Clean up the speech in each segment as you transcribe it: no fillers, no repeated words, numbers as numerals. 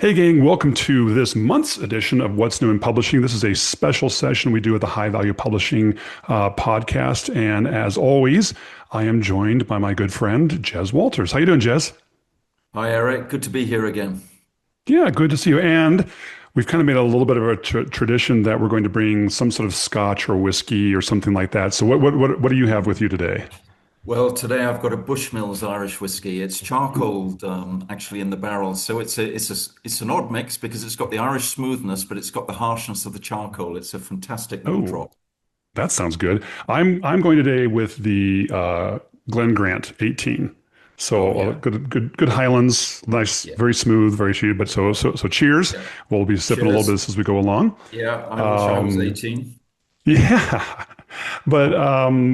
Hey, gang, welcome to this month's edition of What's New in Publishing. This is a special session we do at the High Value Publishing podcast. And as always, I am joined by my good friend, Jez Walters. How you doing, Jez? Hi, Eric. Good to be here again. Yeah, good to see you. And we've kind of made a little bit of a tradition that we're going to bring some sort of scotch or whiskey or something like that. So what do you have with you today? Well, today I've got a Bushmills Irish whiskey. It's charcoaled, actually in the barrel, so it's an odd mix because it's got the Irish smoothness, but it's got the harshness of the charcoal. It's a fantastic little Oh, drop. that sounds good. I'm going today with the Glen Grant 18. Oh So yeah, good Highlands, nice, yeah, very smooth, very cheap. But so cheers. yeah. We'll be sipping a little bit Cheers. of this as we go along. Yeah, I wish I was Um, 18. yeah, but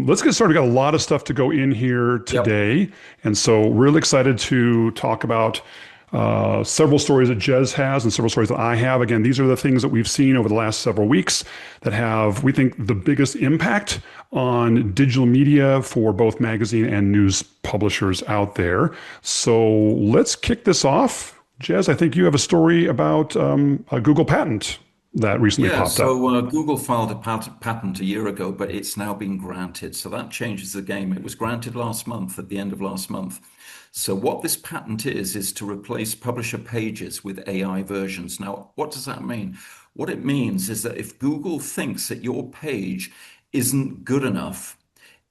let's get started. We got a lot of stuff to go in here Yep. today, and so really excited to talk about several stories that Jez has and several stories that I have. Again, these are the things that we've seen over the last several weeks that have, we think, the biggest impact on digital media for both magazine and news publishers out there. So let's kick this off. Jez, I think you have a story about a Google patent that recently Yeah, popped up. so Google filed a patent a year ago, but it's now been granted. So that changes the game. It was granted last month, at the end of last month. So what this patent is to replace publisher pages with AI versions. Now, what does that mean? What it means is that if Google thinks that your page isn't good enough,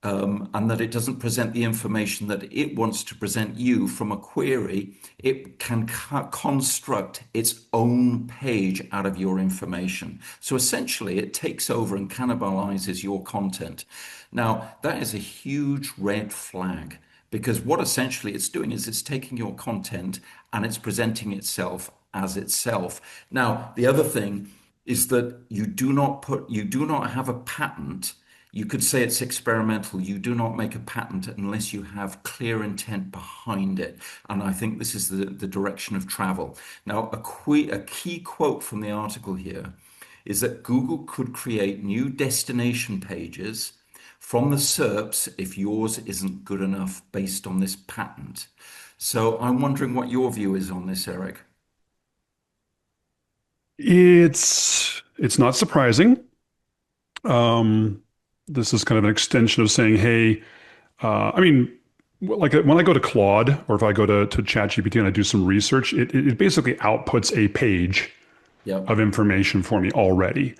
and that it doesn't present the information that it wants to present you from a query, it can construct its own page out of your information. So essentially, it takes over and cannibalizes your content. Now, that is a huge red flag because what essentially it's doing is it's taking your content and it's presenting itself as itself. Now, the other thing is that you do not have a patent. You could say it's experimental. You do not make a patent unless you have clear intent behind it. And I think this is the direction of travel. Now, a key quote from the article here is that Google could create new destination pages from the SERPs if yours isn't good enough based on this patent. So I'm wondering what your view is on this, Eric. It's not surprising. Um, this is kind of an extension of saying, hey, I mean, like when I go to Claude or if I go to ChatGPT and I do some research, it basically outputs a page Yep. of information for me already.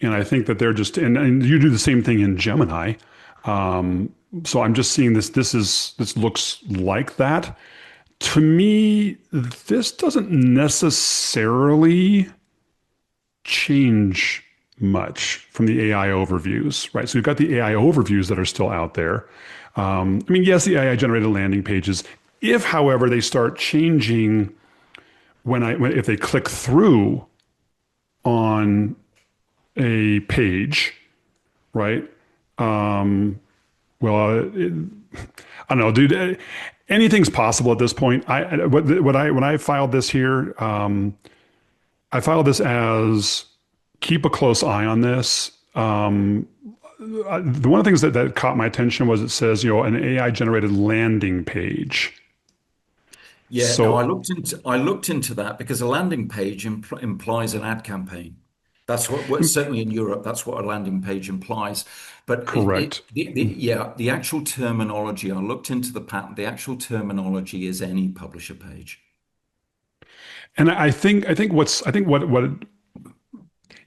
And I think that they're just, and you do the same thing in Gemini. Um, so I'm just seeing this looks like that. To me, this doesn't necessarily change much from the AI overviews, right? So we've got the AI overviews that are still out there. I mean, yes, the AI generated landing pages. If, however, they start changing if they click through on a page, right? Um, well, I don't know, dude. Anything's possible at this point. When I filed this here, I filed this as keep a close eye on this. One of the things that caught my attention was it says, an AI generated landing page. Yeah, no, So I looked into that because a landing page implies an ad campaign. That's what certainly in Europe, that's what a landing page implies. But correct. yeah, the actual terminology, I looked into the patent, the actual terminology is any publisher page. And I think what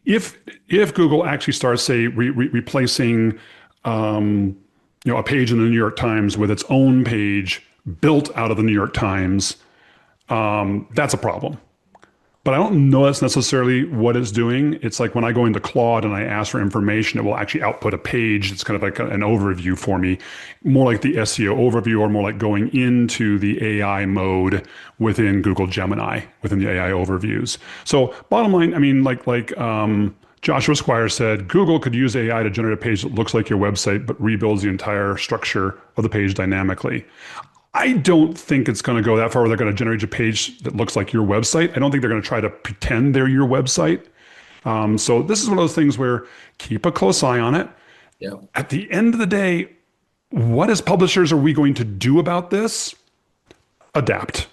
if Google actually starts say replacing a page in the New York Times with its own page built out of the New York Times, that's a problem. But I don't know that's necessarily what it's doing. It's like when I go into Claude and I ask for information, it will actually output a page. It's kind of like an overview for me, more like the SEO overview or more like going into the AI mode within Google Gemini, within the AI overviews. So bottom line, I mean, Joshua Squire said, Google could use AI to generate a page that looks like your website, but rebuilds the entire structure of the page dynamically. I don't think it's going to go that far where they're going to generate a page that looks like your website. I don't think they're going to try to pretend they're your website. So this is one of those things where keep a close eye on it. Yeah. At the end of the day, what as publishers are we going to do about this? Adapt.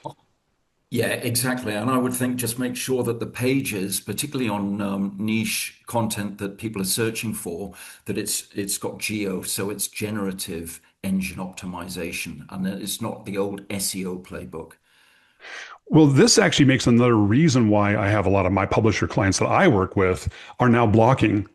Yeah, exactly. And I would think just make sure that the pages, particularly on niche content that people are searching for, that it's got geo, so it's generative engine optimization, and that it's not the old SEO playbook. Well, this actually makes another reason why I have a lot of my publisher clients that I work with are now blocking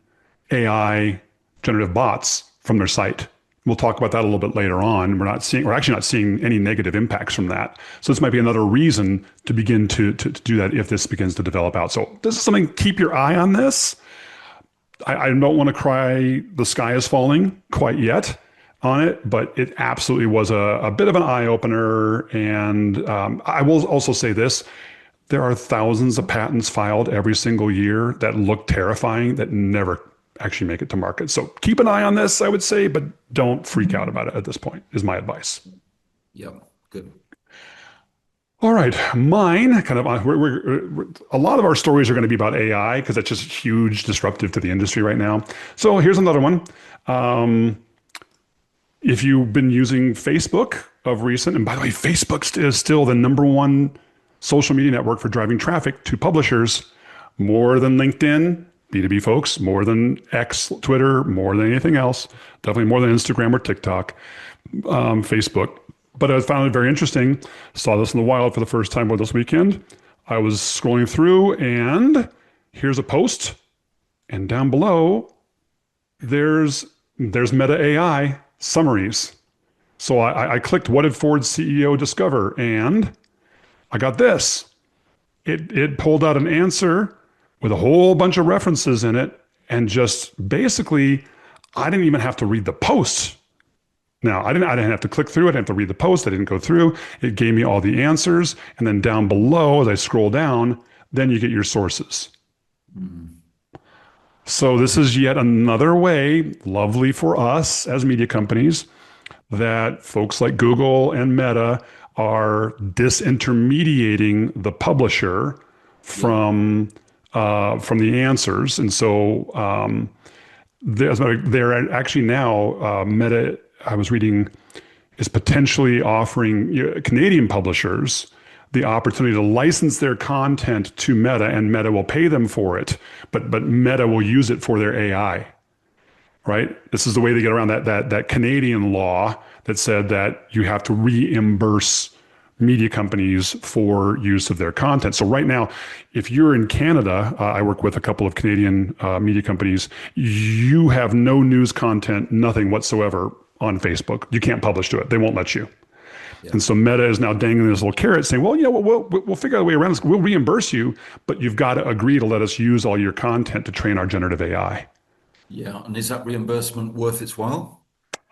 AI generative bots from their site. We'll talk about that a little bit later on. We're actually not seeing any negative impacts from that. So this might be another reason to begin to do that if this begins to develop out. So this is something, keep your eye on this. I don't want to cry the sky is falling quite yet on it, but it absolutely was a bit of an eye opener. And I will also say this. There are thousands of patents filed every single year that look terrifying that never actually make it to market. So keep an eye on this, I would say, but don't freak out about it at this point, is my advice. Yeah, good. All right, mine kind of a lot of our stories are going to be about AI because it's just huge disruptive to the industry right now. So here's another one. Um, if you've been using Facebook of recent, and by the way, Facebook is still the number one social media network for driving traffic to publishers, more than LinkedIn, B2B folks, more than X, Twitter, more than anything else, definitely more than Instagram or TikTok, Facebook. But I found it very interesting. Saw this in the wild for the first time this weekend. I was scrolling through, and here's a post, and down below there's Meta AI summaries. So I clicked, what did Ford's CEO discover? And I got this. It pulled out an answer with a whole bunch of references in it, and just basically, I didn't even have to read the post. Now, I didn't have to click through it. I didn't have to read the post. I didn't go through. It gave me all the answers. And then down below, as I scroll down, then you get your sources. Mm. So this is yet another way, lovely for us as media companies, that folks like Google and Meta are disintermediating the publisher Yeah. from the answers. And so they're actually now Meta. I was reading is potentially offering Canadian publishers the opportunity to license their content to Meta, and Meta will pay them for it, but Meta will use it for their AI. Right? This is the way they get around that Canadian law that said that you have to reimburse media companies for use of their content. So right now, if you're in Canada, I work with a couple of Canadian media companies, you have no news content, nothing whatsoever on Facebook. You can't publish to it. They won't let you. Yeah. And so Meta is now dangling this little carrot saying, well, we'll figure out a way around this. We'll reimburse you, but you've got to agree to let us use all your content to train our generative AI. Yeah. And is that reimbursement worth its while?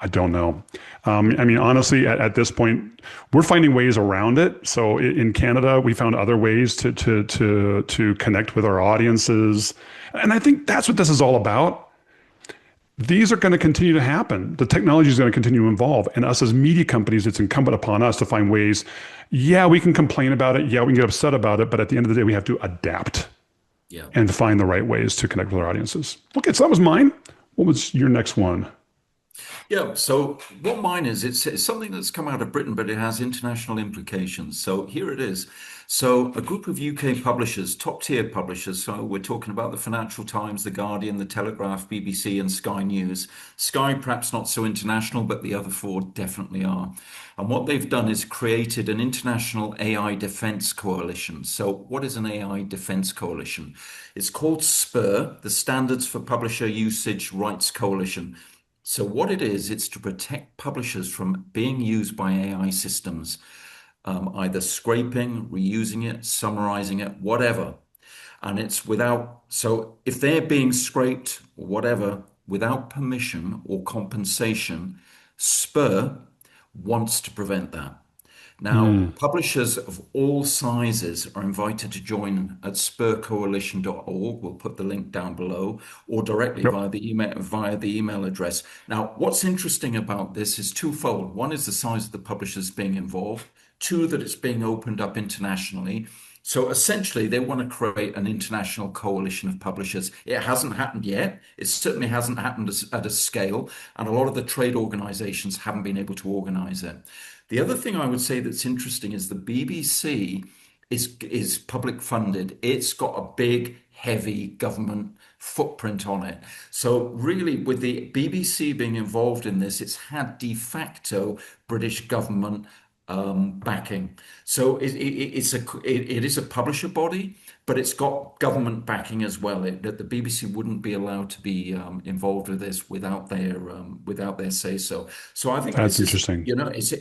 I don't know. I mean, honestly, at this point, we're finding ways around it. So in Canada, we found other ways to connect with our audiences, and I think that's what this is all about. These are going to continue to happen. The technology is going to continue to evolve, and us as media companies, it's incumbent upon us to find ways. Yeah, we can complain about it. Yeah, we can get upset about it, but at the end of the day, we have to adapt Yeah. and find the right ways to connect with our audiences. Okay, so that was mine. What was your next one? Yeah, so what mine is, it's something that's come out of Britain, but it has international implications. So here it is. So a group of UK publishers, top tier publishers, so we're talking about the Financial Times, the Guardian, the Telegraph, BBC, and Sky News. Sky perhaps not so international, but the other four definitely are. And what they've done is created an international AI defense coalition. So what is an AI defense coalition? It's called SPUR, the Standards for Publisher Usage Rights Coalition. So what it is, it's to protect publishers from being used by AI systems, either scraping, reusing it, summarizing it, whatever. And it's without, so if they're being scraped or whatever, without permission or compensation, SPUR wants to prevent that. Now, Hmm. publishers of all sizes are invited to join at spurcoalition.org. We'll put the link down below, or directly Yep. via the email address. Now, what's interesting about this is twofold. One is the size of the publishers being involved. Two, that it's being opened up internationally. So essentially, they want to create an international coalition of publishers. It hasn't happened yet. It certainly hasn't happened at a scale, and a lot of the trade organizations haven't been able to organize it. The other thing I would say that's interesting is the BBC is public funded. It's got a big, heavy government footprint on it. So really, with the BBC being involved in this, it's had de facto British government backing. So it is a publisher body, but it's got government backing as well. That the BBC wouldn't be allowed to be involved with this without their say so. So I think That's this is, interesting.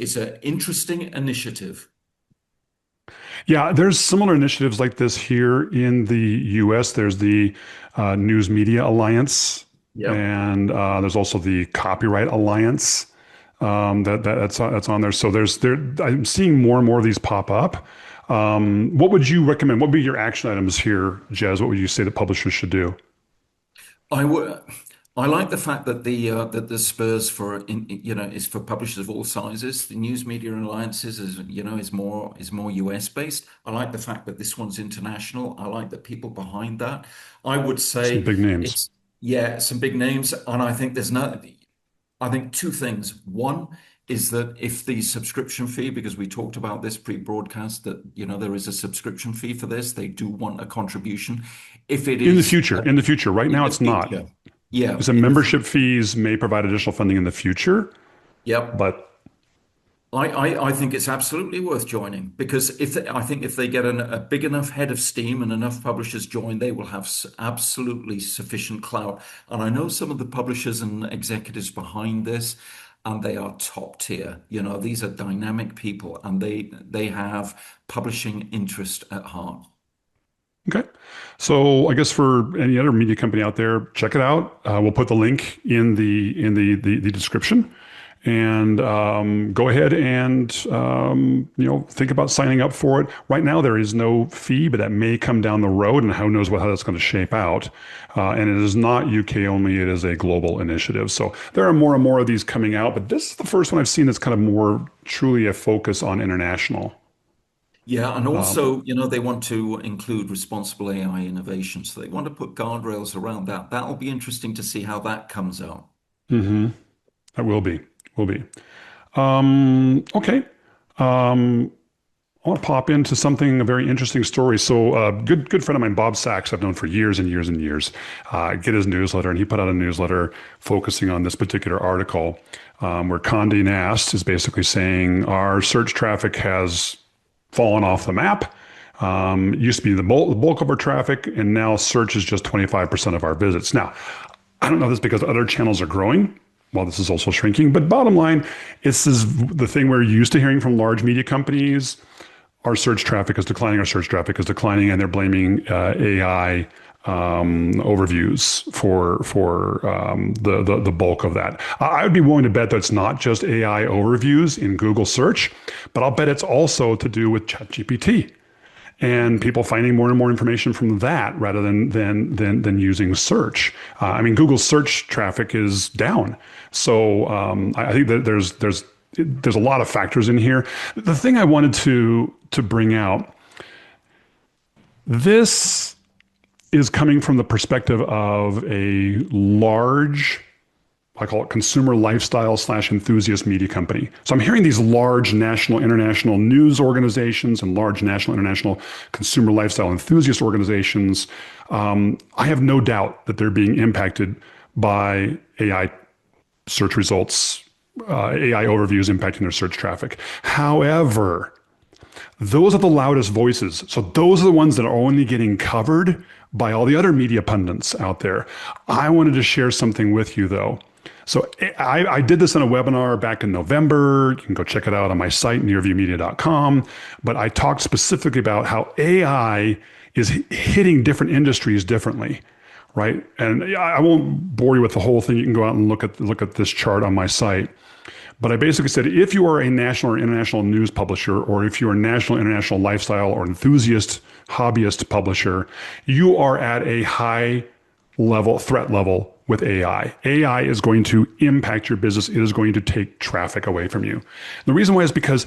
it's an interesting initiative. Yeah, there's similar initiatives like this here in the US. There's the News Media Alliance, Yep. and there's also the Copyright Alliance that's on there. So I'm seeing more and more of these pop up. What would you recommend? What would be your action items here, Jez? What would you say that publishers should do? I would. I like the fact that the Spurs is for publishers of all sizes. The News Media Alliances is more US based. I like the fact that this one's international. I like the people behind that. I would Some say big names. it's yeah, some big names, and I think there's no. I think two things. One is that if the subscription fee, because we talked about this pre-broadcast, that there is a subscription fee for this, they do want a contribution. If it is In the future. Right in now, the it's not. future, yeah, So in the membership future, fees may provide additional funding in the future, yep. but I think it's absolutely worth joining because I think if they get a big enough head of steam and enough publishers join, they will have absolutely sufficient clout. And I know some of the publishers and executives behind this, and they are top tier. These are dynamic people, and they have publishing interest at heart. okay. So I guess for any other media company out there, check it out. We'll put the link in the description, and go ahead and think about signing up for it. Right now there is no fee, but that may come down the road, and who knows how that's going to shape out. And it is not UK only; it is a global initiative. So there are more and more of these coming out, but this is the first one I've seen that's kind of more truly a focus on international. Yeah, and also, they want to include responsible AI innovation. So they want to put guardrails around that. That'll be interesting to see how that comes out. hmm That will be. Okay. I want to pop into something, a very interesting story. So, good friend of mine, Bob Sachs, I've known for years and years and years. I get his newsletter, and he put out a newsletter focusing on this particular article, where Condé Nast is basically saying our search traffic has fallen off the map. It used to be the bulk of our traffic, and now search is just 25% of our visits. Now, I don't know this because other channels are growing while this is also shrinking. But bottom line, this is the thing we're used to hearing from large media companies. Our search traffic is declining. Our search traffic is declining, and they're blaming AI overviews for the bulk of that. I would be willing to bet that it's not just AI overviews in Google search, but I'll bet it's also to do with ChatGPT and people finding more and more information from that rather than using search. I mean, Google search traffic is down, so I think that there's a lot of factors in here. The thing I wanted to bring out, this is coming from the perspective of a large, I call it consumer lifestyle / enthusiast media company. So I'm hearing these large national, international news organizations and large national, international consumer lifestyle enthusiast organizations. I have no doubt that they're being impacted by AI search results, AI overviews impacting their search traffic. However, those are the loudest voices. So those are the ones that are only getting covered by all the other media pundits out there. I wanted to share something with you, though. So I did this in a webinar back in November. You can go check it out on my site, nearviewmedia.com. But I talked specifically about how AI is hitting different industries differently, right? And I won't bore you with the whole thing. You can go out and look at this chart on my site. But I basically said, if you are a national or international news publisher, or if you're a national, international lifestyle or enthusiast, hobbyist publisher, you are at a high level, threat level with AI. AI is going to impact your business. It is going to take traffic away from you. The reason why is because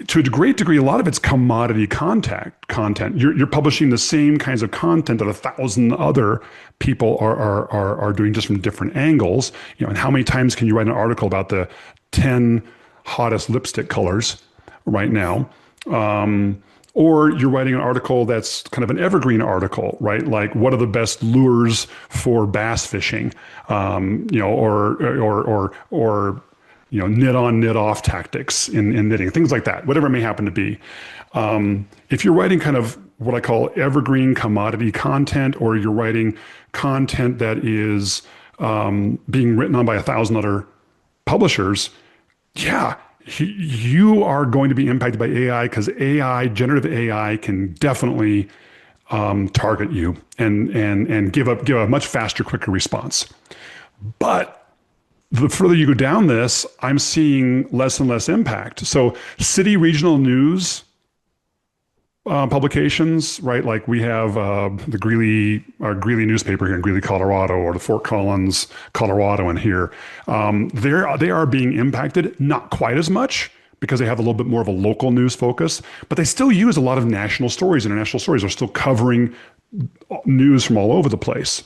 to a great degree, a lot of it's commodity content. You're publishing the same kinds of content that 1,000 other people are doing just from different angles. And how many times can you write an article about the 10 hottest lipstick colors right now? Or you're writing an article that's kind of an evergreen article, right? Like, what are the best lures for bass fishing, or knit on, knit off tactics in knitting, things like that, whatever it may happen to be. If you're writing kind of what I call evergreen commodity content, or you're writing content that is being written on by 1,000 other publishers, yeah, you are going to be impacted by AI, because generative AI can definitely target you and give a much faster, quicker response. But the further you go down this, I'm seeing less and less impact. So city regional news publications, right? Like we have the our Greeley newspaper here in Greeley, Colorado, or the Fort Collins, Colorado, in here. They are being impacted, not quite as much because they have a little bit more of a local news focus, but they still use a lot of national stories. International stories are still covering news from all over the place.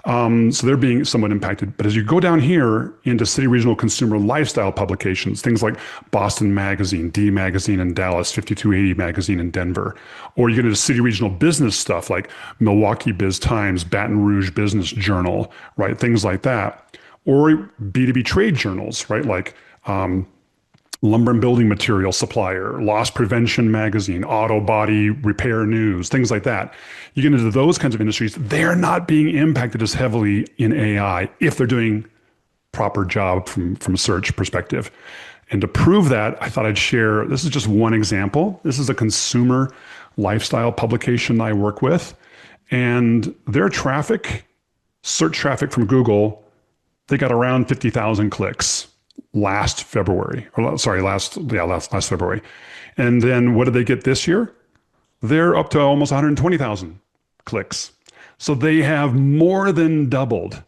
So they're being somewhat impacted. But as you go down here into city regional consumer lifestyle publications, things like Boston Magazine, D Magazine in Dallas, 5280 Magazine in Denver, or you get into city regional business stuff like Milwaukee Biz Times, Baton Rouge Business Journal, right? Things like that. Or B2B trade journals, right? Like Lumber and Building Material Supplier, Loss Prevention Magazine, Auto Body Repair News, things like that. You get into those kinds of industries, they're not being impacted as heavily in AI if they're doing proper job from a search perspective. And to prove that, I thought I'd share, this is just one example. This is a consumer lifestyle publication I work with. And their traffic, search traffic from Google, they got around 50,000 clicks last February, or sorry, last February. And then what did they get this year? They're up to almost 120,000 clicks. So they have more than doubled,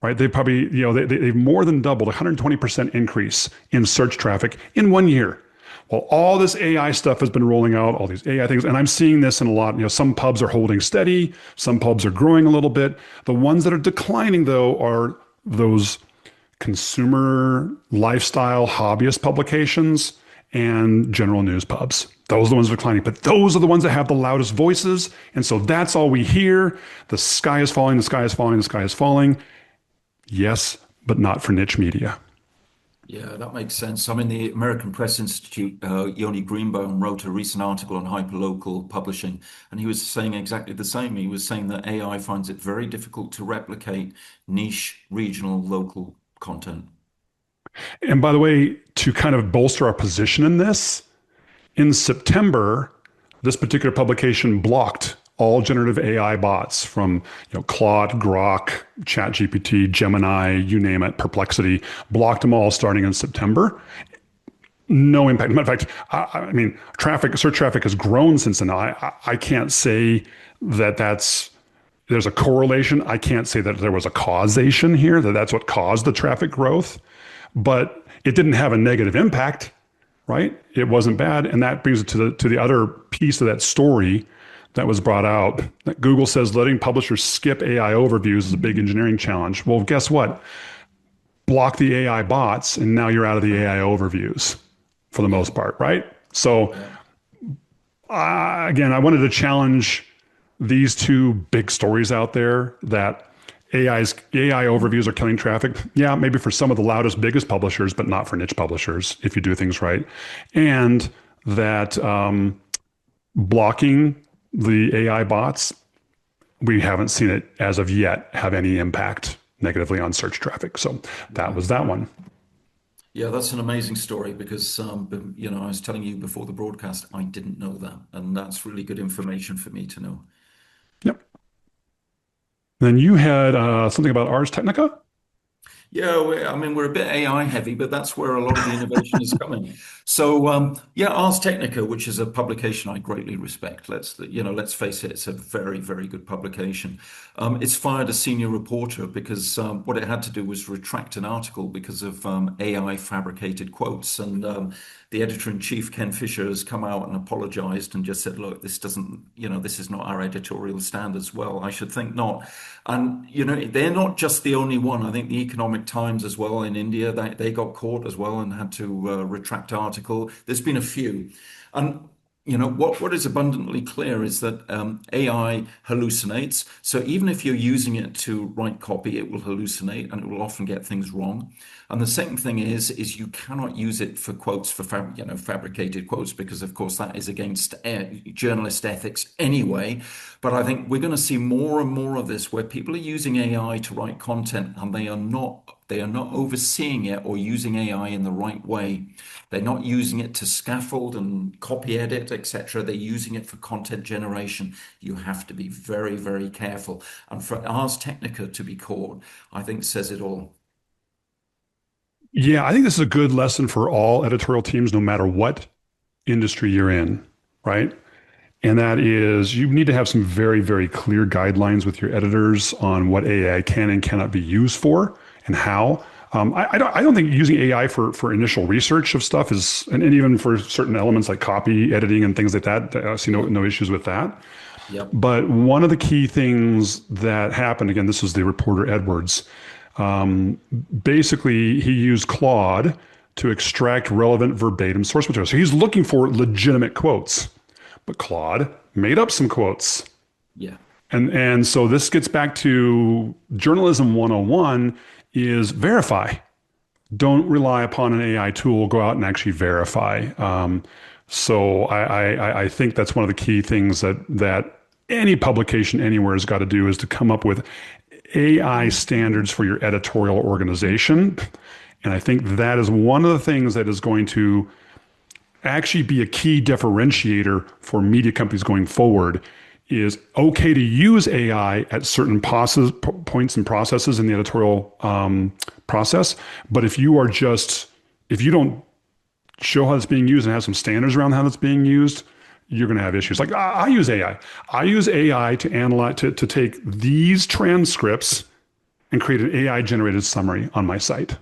right? They probably, they've more than doubled, 120% increase in search traffic in 1 year. Well, all this AI stuff has been rolling out, all these AI things, and I'm seeing this in a lot. Some pubs are holding steady, some pubs are growing a little bit. The ones that are declining, though, are those consumer lifestyle hobbyist publications and general news pubs. Those are the ones declining, but those are the ones that have the loudest voices. And so that's all we hear. The sky is falling, the sky is falling, the sky is falling. Yes, but not for niche media. Yeah, that makes sense. I mean, the American Press Institute, Yoni Greenbaum wrote a recent article on hyperlocal publishing, and he was saying exactly the same. He was saying that AI finds it very difficult to replicate niche, regional, local content. And by the way, to kind of bolster our position in this, in September, this particular publication blocked all generative AI bots from Claude, Grok, ChatGPT, Gemini, you name it, Perplexity, blocked them all starting in September. No impact. Matter of fact, I mean, search traffic has grown since then. I can't say that there's a correlation. I can't say that there was a causation here, that's what caused the traffic growth, but it didn't have a negative impact, right? It wasn't bad. And that brings it to the other piece of that story that was brought out. That Google says letting publishers skip AI overviews is a big engineering challenge. Well, guess what? Block the AI bots, and now you're out of the AI overviews for the most part, right? So again, I wanted to challenge these two big stories out there that AI overviews are killing traffic. Yeah, maybe for some of the loudest, biggest publishers, but not for niche publishers if you do things right. And that blocking the AI bots, we haven't seen it as of yet have any impact negatively on search traffic. So that was that one. Yeah, that's an amazing story because, I was telling you before the broadcast, I didn't know that. And that's really good information for me to know. Yep. Then you had something about Ars Technica? Yeah, I mean, we're a bit AI heavy, but that's where a lot of the innovation is coming. So, yeah, Ars Technica, which is a publication I greatly respect. Let's face it, it's a very, very good publication. It's fired a senior reporter because what it had to do was retract an article because of AI fabricated quotes. And the editor-in-chief, Ken Fisher, has come out and apologized and just said, look, this is not our editorial standards. Well, I should think not. And, they're not just the only one. I think the Economic Times as well in India, they got caught as well and had to retract article. There's been a few. And what is abundantly clear is that AI hallucinates. So even if you're using it to write copy, it will hallucinate and it will often get things wrong. And the second thing is you cannot use it for quotes for fabricated quotes because of course that is against journalist ethics anyway. But I think we're going to see more and more of this where people are using AI to write content and they are not overseeing it or using AI in the right way. They're not using it to scaffold and copy edit, etc. They're using it for content generation. You have to be very, very careful. And for Ars Technica to be caught, I think says it all. Yeah, I think this is a good lesson for all editorial teams, no matter what industry you're in, right? And that is you need to have some very, very clear guidelines with your editors on what AI can and cannot be used for and how. I don't think using AI for initial research of stuff is, and even for certain elements like copy editing and things like that, I see no issues with that. Yep. But one of the key things that happened, again, this was the reporter Edwards. Um, Basically, he used Claude to extract relevant verbatim source material. So he's looking for legitimate quotes, but Claude made up some quotes. Yeah. And so this gets back to journalism 101 is verify. Don't rely upon an AI tool. Go out and actually verify. So I think that's one of the key things that any publication anywhere has got to do is to come up with AI standards for your editorial organization. And I think that is one of the things that is going to actually be a key differentiator for media companies going forward is okay to use AI at certain points and processes in the editorial process. But if you don't show how it's being used and have some standards around how it's being used, you're going to have issues. Like I use AI. I use AI to analyze, to take these transcripts and create an AI generated summary on my site,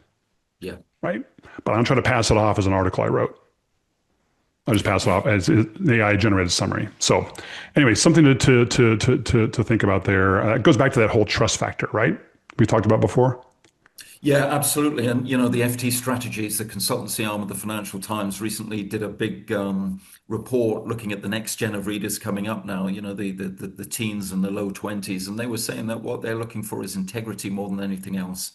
Yeah. right? But I don't try to pass it off as an article I wrote. I just pass it off as an AI generated summary. So anyway, something to think about there. It goes back to that whole trust factor, right? We talked about before. Yeah, absolutely. And the FT Strategies, the consultancy arm of the Financial Times, recently did a big report looking at the next gen of readers coming up now. The teens and the low 20s, and they were saying that what they're looking for is integrity more than anything else,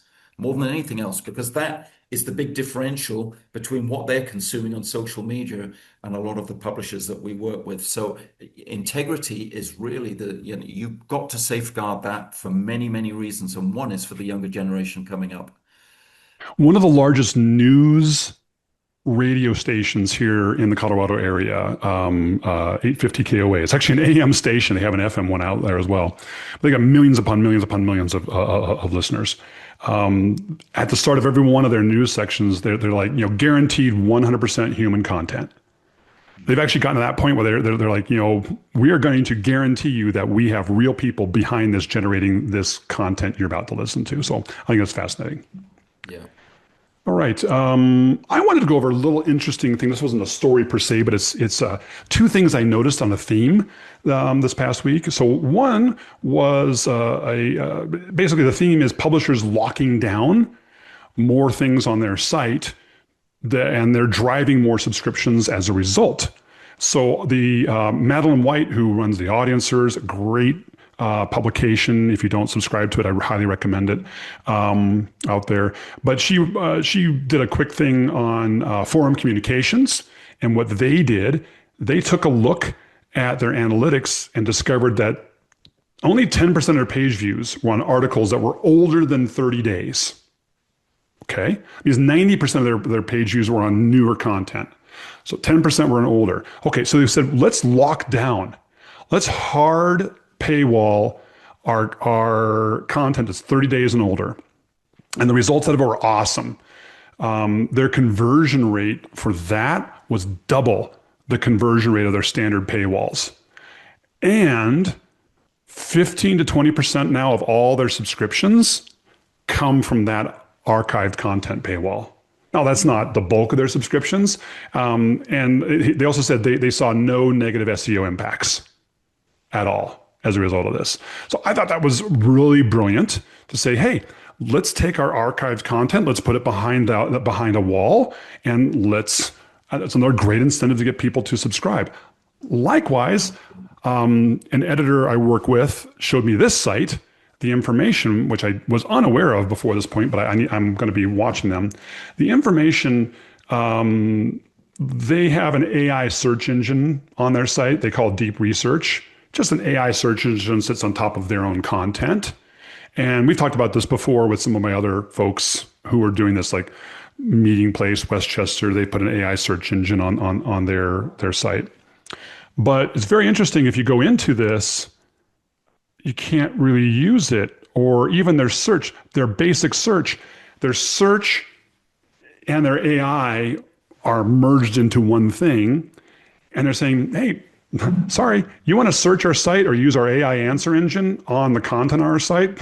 because that is the big differential between what they're consuming on social media and a lot of the publishers that we work with. So integrity is really you've got to safeguard that for many, many reasons. And one is for the younger generation coming up. One of the largest news radio stations here in the Colorado area, 850 KOA. It's actually an AM station. They have an FM one out there as well. They got millions upon millions upon millions of listeners. At the start of every one of their news sections, they're like, guaranteed 100% human content. They've actually gotten to that point where they're like, we are going to guarantee you that we have real people behind this generating this content you're about to listen to. So I think that's fascinating. Yeah. All right. I wanted to go over a little interesting thing. This wasn't a story per se, but it's two things I noticed on the theme this past week. So one was basically the theme is publishers locking down more things on their site, and they're driving more subscriptions as a result. So the Madeline White, who runs the Audiencers, great publication. If you don't subscribe to it, I highly recommend it out there. But she did a quick thing on Forum Communications, and what they did, they took a look at their analytics and discovered that only 10% of their page views were on articles that were older than 30 days. Okay, because 90% of their page views were on newer content. So 10% were on older. Okay, so they said, let's lock down. Let's hard paywall our content that's 30 days and older. And the results out of it were awesome. Their conversion rate for that was double the conversion rate of their standard paywalls. And 15 to 20% now of all their subscriptions come from that archived content paywall. Now, that's not the bulk of their subscriptions. And they also said they saw no negative SEO impacts at all as a result of this. So I thought that was really brilliant to say, hey, let's take our archived content, let's put it behind a wall, and that's another great incentive to get people to subscribe. Likewise, an editor I work with showed me this site, the information, which I was unaware of before this point, but I'm going to be watching them. The information, they have an AI search engine on their site they call Deep Research. Just an AI search engine sits on top of their own content. And we've talked about this before with some of my other folks who are doing this, like Meeting Place, Westchester. They put an AI search engine on their site. But it's very interesting if you go into this, you can't really use it, or even their search, their basic search, their search and their AI are merged into one thing. And they're saying, hey, sorry, you want to search our site or use our AI answer engine on the content on our site?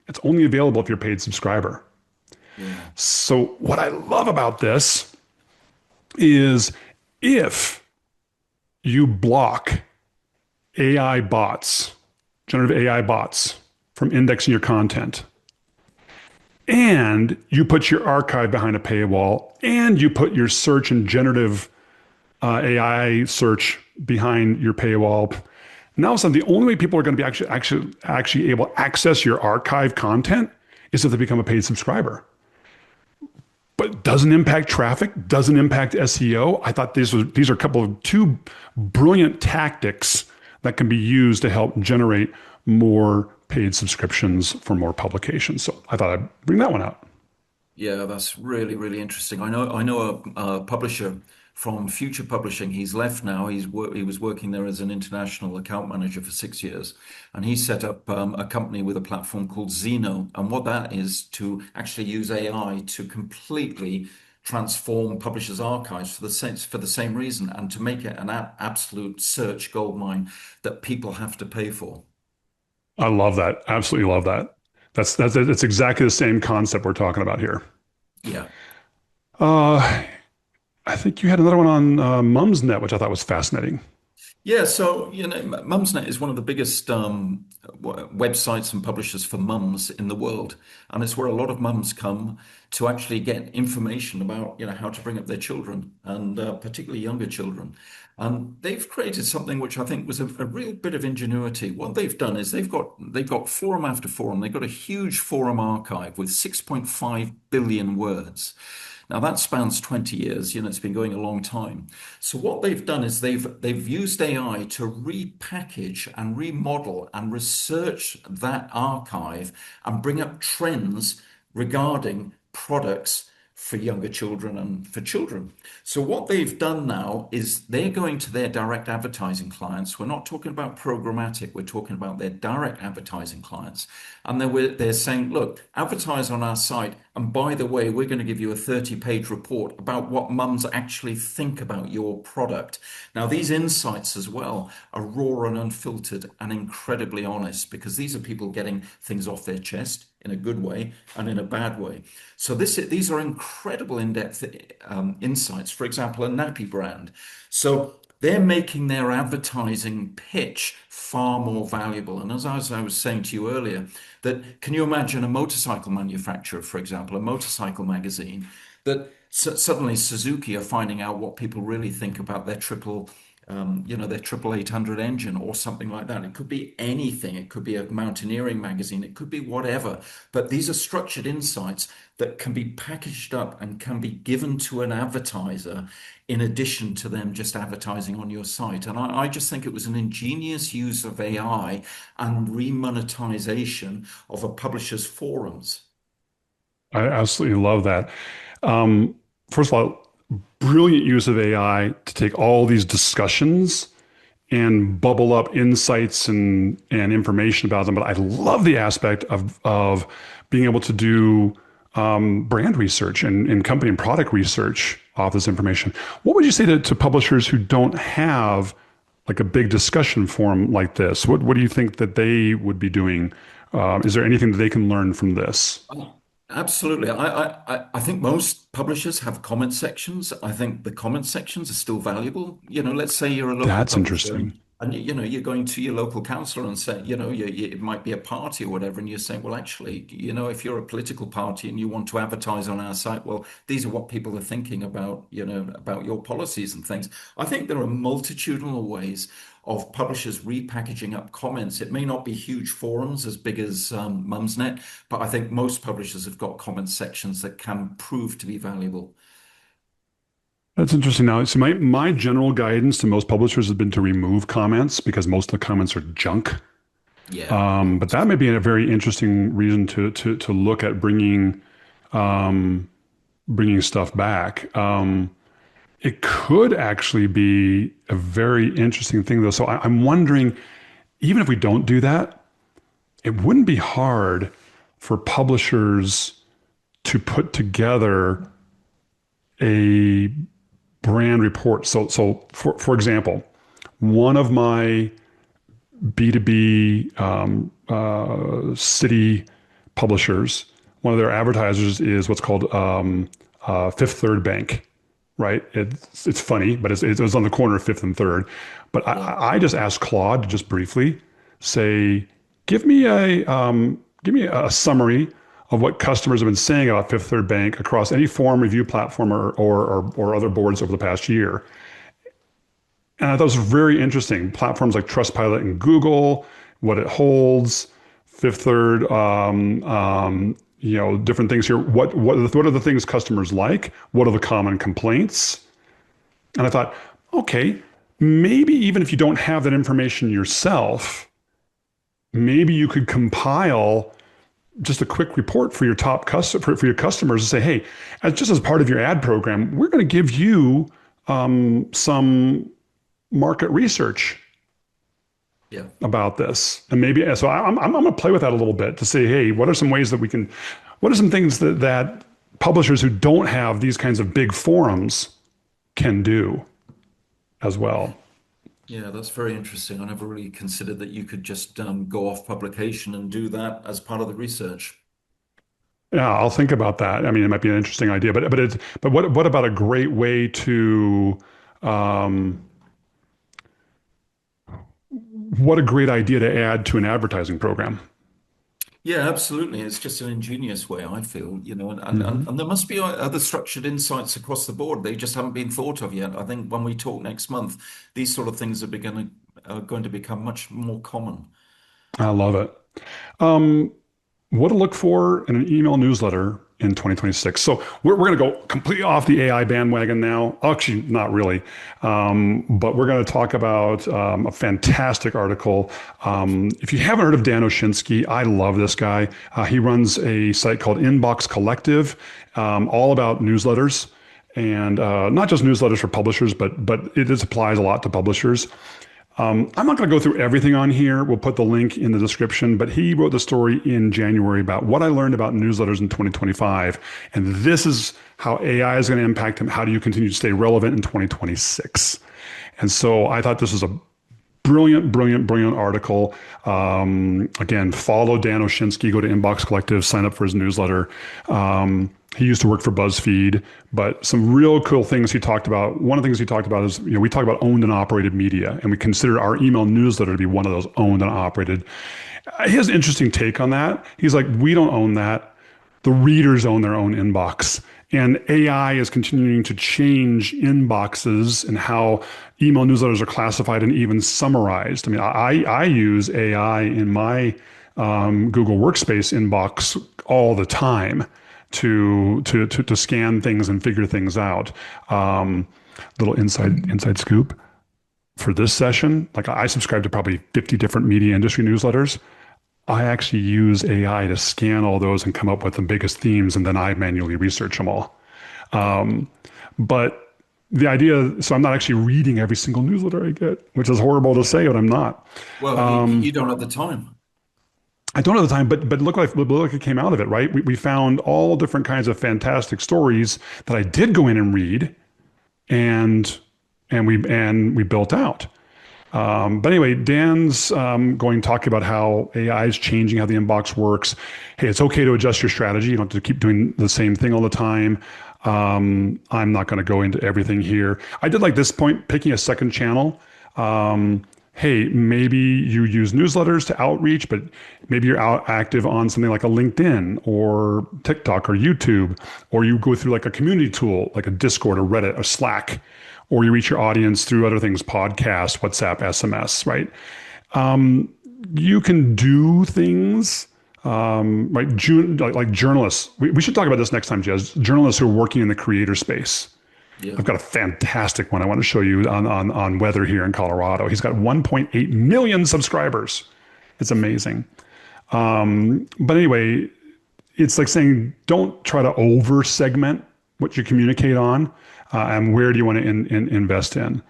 It's only available if you're a paid subscriber. Yeah. So, what I love about this is if you block AI bots, generative AI bots, from indexing your content, and you put your archive behind a paywall, and you put your search and generative AI search behind your paywall. Now, all of a sudden, the only way people are going to be actually able to access your archive content is if they become a paid subscriber. But doesn't impact traffic, doesn't impact SEO. I thought these are a couple of two brilliant tactics that can be used to help generate more paid subscriptions for more publications. So I thought I'd bring that one out. Yeah, that's really, really interesting. I know a publisher from Future Publishing. He's left now. He was working there as an international account manager for 6 years, and he set up a company with a platform called Zeno. And what that is to actually use AI to completely transform publishers' archives for the same reason, and to make it an absolute search goldmine that people have to pay for. I love that. Absolutely love that. That's exactly the same concept we're talking about here. Yeah. Uh, I think you had another one on Mumsnet, which I thought was fascinating. Yeah, so Mumsnet is one of the biggest websites and publishers for mums in the world, and it's where a lot of mums come to actually get information about how to bring up their children, and particularly younger children. And they've created something which I think was a real bit of ingenuity. What they've done is they've got forum after forum. They've got a huge forum archive with 6.5 billion words. Now that spans 20 years, it's been going a long time. So what they've done is they've used AI to repackage and remodel and research that archive and bring up trends regarding products for younger children and for children. So what they've done now is they're going to their direct advertising clients. We're not talking about programmatic, we're talking about their direct advertising clients. And they're saying, look, advertise on our site. And by the way, we're going to give you a 30-page report about what mums actually think about your product. Now, these insights as well are raw and unfiltered and incredibly honest, because these are people getting things off their chest in a good way and in a bad way. So these are incredible in-depth insights. For example, a nappy brand. So they're making their advertising pitch far more valuable. And as I was saying to you earlier, that can you imagine a motorcycle manufacturer, for example, a motorcycle magazine, that suddenly Suzuki are finding out what people really think about their triple 800 engine or something like that. It could be anything. It could be a mountaineering magazine. It could be whatever. But these are structured insights that can be packaged up and can be given to an advertiser in addition to them just advertising on your site. And I just think it was an ingenious use of AI and remonetization of a publisher's forums. I absolutely love that. Um, First of all, brilliant use of AI to take all these discussions and bubble up insights and information about them. But I love the aspect of being able to do brand research and company and product research off this information. What would you say to publishers who don't have like a big discussion forum like this? What do you think that they would be doing? Is there anything that they can learn from this? Oh, absolutely. I think most publishers have comment sections. I think the comment sections are still valuable. Let's say you're a local That's publisher. interesting. And you're going to your local councillor and saying, it might be a party or whatever, and you're saying, well, actually, if you're a political party and you want to advertise on our site, well, these are what people are thinking about, about your policies and things. I think there are multitudinal ways of publishers repackaging up comments. It may not be huge forums as big as Mumsnet, but I think most publishers have got comment sections that can prove to be valuable. That's interesting. Now, so my general guidance to most publishers has been to remove comments because most of the comments are junk. Yeah. But that may be a very interesting reason to look at bringing stuff back. It could actually be a very interesting thing, though. So I'm wondering, even if we don't do that, it wouldn't be hard for publishers to put together a brand report. So for example, one of my B2B city publishers, one of their advertisers is what's called Fifth Third Bank, right? It's funny, but it was on the corner of Fifth and Third. But Yeah. I just asked Claude to just briefly say, give me a summary of what customers have been saying about Fifth Third Bank across any forum review platform or other boards over the past year. And I thought it was very interesting. Platforms like Trustpilot and Google, what it holds, Fifth Third, different things here. What are the things customers like? What are the common complaints? And I thought, okay, maybe even if you don't have that information yourself, maybe you could compile just a quick report for your for your customers and say, hey, just as part of your ad program, we're going to give you some market research Yeah. about this. And maybe, so I'm going to play with that a little bit to say, hey, what are some ways that what are some things that publishers who don't have these kinds of big forums can do as well? Yeah, that's very interesting. I never really considered that you could just go off publication and do that as part of the research. Yeah, I'll think about that. I mean, it might be an interesting idea, but what about a great way to um, what a great idea to add to an advertising program. Yeah, absolutely. It's just an ingenious way, I feel, and, and, Hmm. and and there must be other structured insights across the board. They just haven't been thought of yet. I think when we talk next month, these sort of things are going to become much more common. I love it. Um, what to look for in an email newsletter in 2026. So we're going to go completely off the AI bandwagon now. Actually, not really. But we're going to talk about a fantastic article. If you haven't heard of Dan Oshinsky, I love this guy. He runs a site called Inbox Collective, all about newsletters. And not just newsletters for publishers, but it applies a lot to publishers. I'm not going to go through everything on here. We'll put the link in the description, but he wrote the story in January about what I learned about newsletters in 2025. And this is how AI is going to impact him. How do you continue to stay relevant in 2026? And so I thought this was a brilliant, brilliant, brilliant article. Again, follow Dan Oshinsky, go to Inbox Collective, sign up for his newsletter. He used to work for BuzzFeed, but some real cool things he talked about. One of the things he talked about is, we talk about owned and operated media, and we consider our email newsletter to be one of those owned and operated. He has an interesting take on that. He's like, we don't own that. The readers own their own inbox. And AI is continuing to change inboxes and how email newsletters are classified and even summarized. I mean, I use AI in my Google Workspace inbox all the time to scan things and figure things out. Little inside scoop for this session. Like, I subscribe to probably 50 different media industry newsletters. I actually use AI to scan all those and come up with the biggest themes, and then I manually research them all. But the idea, so I'm not actually reading every single newsletter I get, which is horrible to say, but I'm not. Well, you don't have the time. I don't have the time, but look like it came out of it, right? We found all different kinds of fantastic stories that I did go in and read, and we built out. But anyway, Dan's going to talk about how AI is changing how the inbox works. Hey, it's okay to adjust your strategy. You don't have to keep doing the same thing all the time. I'm not going to go into everything here. I did like this point, picking a second channel. hey, maybe you use newsletters to outreach, but maybe you're out active on something like a LinkedIn or TikTok or YouTube, or you go through like a community tool, like a Discord or Reddit or Slack, or you reach your audience through other things, podcasts, WhatsApp, SMS, right? You can do things, right? Like journalists. We should talk about this next time, Jez. Journalists who are working in the creator space. Yeah. I've got a fantastic one I want to show you on weather here in Colorado. He's got 1.8 million subscribers. It's amazing. But anyway, it's like saying don't try to over segment what you communicate on, and where do you want to invest in.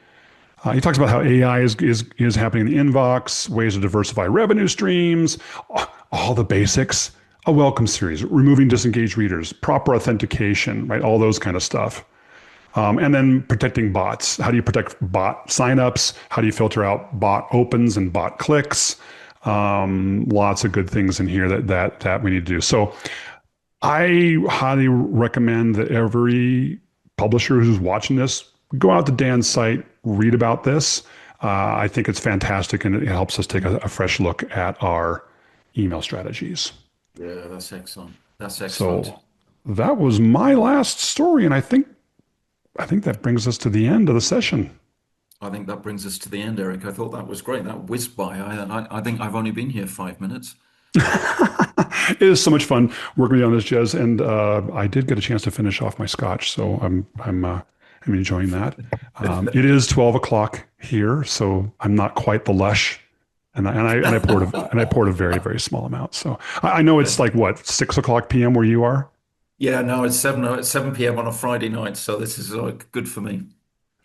He talks about how AI is happening in the inbox, ways to diversify revenue streams, all the basics, a welcome series, removing disengaged readers, proper authentication, right? All those kind of stuff. And then protecting bots. How do you protect bot signups? How do you filter out bot opens and bot clicks? Lots of good things in here that we need to do. So I highly recommend that every publisher who's watching this go out to Dan's site, read about this. I think it's fantastic, and it helps us take a fresh look at our email strategies. Yeah, that's excellent. That's excellent. So that was my last story, and I think that brings us to the end of the session. I think that brings us to the end, Eric. I thought that was great. That whizzed by. I think I've only been here 5 minutes. It is so much fun working with you on this, Jez, and I did get a chance to finish off my scotch, so I'm enjoying that. It is 12 o'clock here, so I'm not quite the lush, and I poured a very, very small amount. So I know it's like what, 6 o'clock p.m. where you are. Yeah, no, it's 7 p.m. on a Friday night, so this is good for me.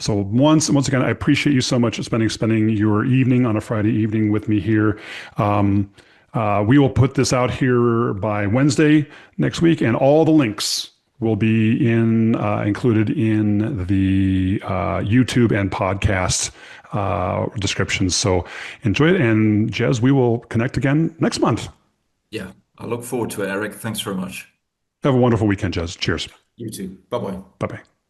So once again, I appreciate you so much for spending your evening on a Friday evening with me here. We will put this out here by Wednesday next week, and all the links will be included in the YouTube and podcast descriptions. So enjoy it, and Jez, we will connect again next month. Yeah, I look forward to it, Eric. Thanks very much. Have a wonderful weekend, Jez. Cheers. You too. Bye bye. Bye bye.